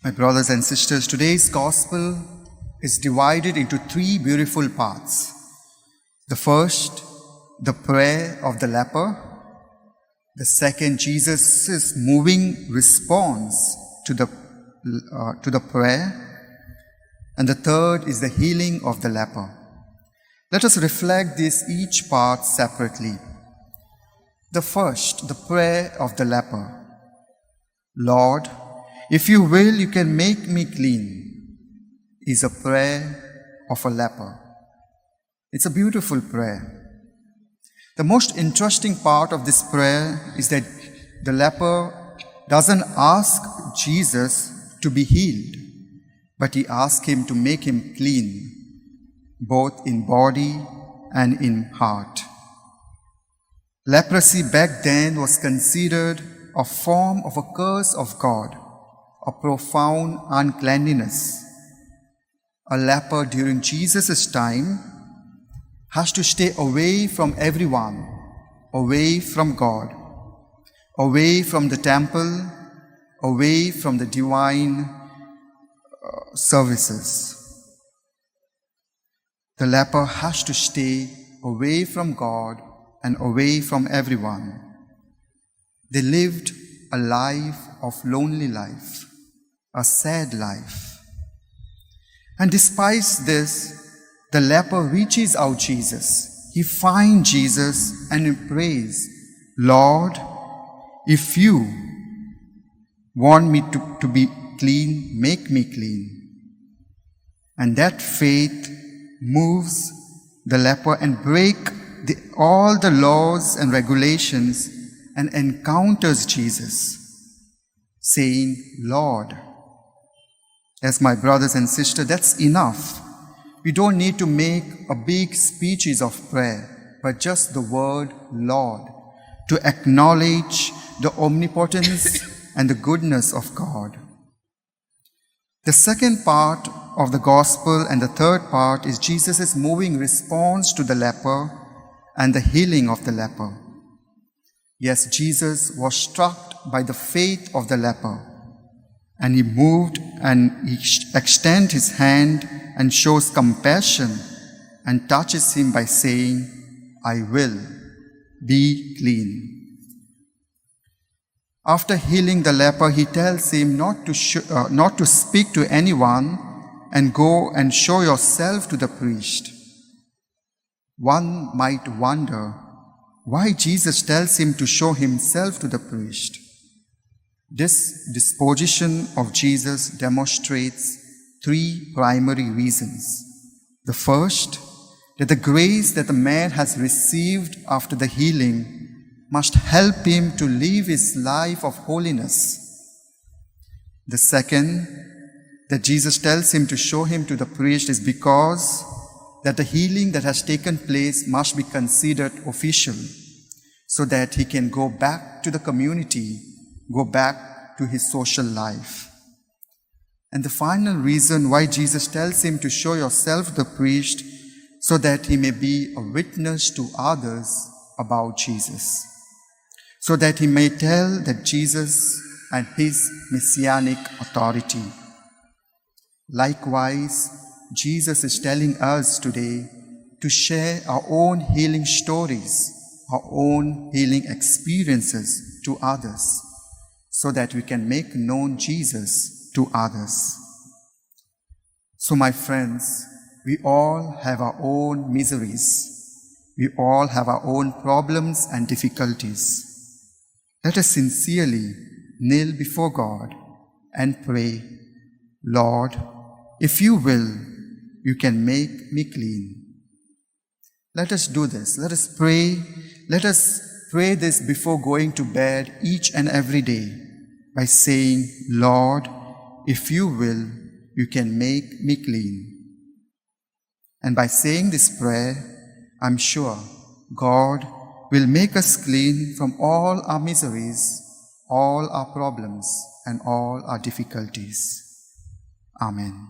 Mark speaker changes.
Speaker 1: My brothers and sisters, today's gospel is divided into three beautiful parts. The first, the prayer of the leper. The second, Jesus' moving response to the prayer. And the third is the healing of the leper. Let us reflect each part separately. The first, the prayer of the leper. Lord, if you will, you can make me clean, is a prayer of a leper. It's a beautiful prayer. The most interesting part of this prayer is that the leper doesn't ask Jesus to be healed, but he asks him to make him clean, both in body and in heart. Leprosy back then was considered a form of a curse of God, a profound uncleanliness. A leper during Jesus' time has to stay away from everyone, away from God, away from the temple, away from the divine services. The leper has to stay away from God and away from everyone. They lived a life of lonely life, a sad life. And despite this, the leper reaches out Jesus. He finds Jesus and he prays, Lord, if you want me to be clean, make me clean. And that faith moves the leper and breaks all the laws and regulations and encounters Jesus, saying, Lord. As my brothers and sisters, that's enough. We don't need to make a big speeches of prayer, but just the word Lord, to acknowledge the omnipotence and the goodness of God. The second part of the gospel and the third part is Jesus' moving response to the leper and the healing of the leper. Yes, Jesus was struck by the faith of the leper, and he moved and he extends his hand and shows compassion and touches him by saying, I will be clean. After healing the leper, he tells him not to speak to anyone and go and show yourself to the priest. One might wonder why Jesus tells him to show himself to the priest. This disposition of Jesus demonstrates three primary reasons. The first, that the grace that the man has received after the healing must help him to live his life of holiness. The second, that Jesus tells him to show him to the priest is because that the healing that has taken place must be considered official, so that he can go back to the community, go back to his social life. And the final reason why Jesus tells him to show yourself to the priest, so that he may be a witness to others about Jesus, so that he may tell that Jesus and his messianic authority. Likewise, Jesus is telling us today to share our own healing stories, our own healing experiences to others, so that we can make known Jesus to others. So my friends, we all have our own miseries. We all have our own problems and difficulties. Let us sincerely kneel before God and pray, Lord, if you will, you can make me clean. Let us do this. Let us pray. Let us pray this before going to bed each and every day by saying, Lord, if you will, you can make me clean. And by saying this prayer, I'm sure God will make us clean from all our miseries, all our problems, and all our difficulties. Amen.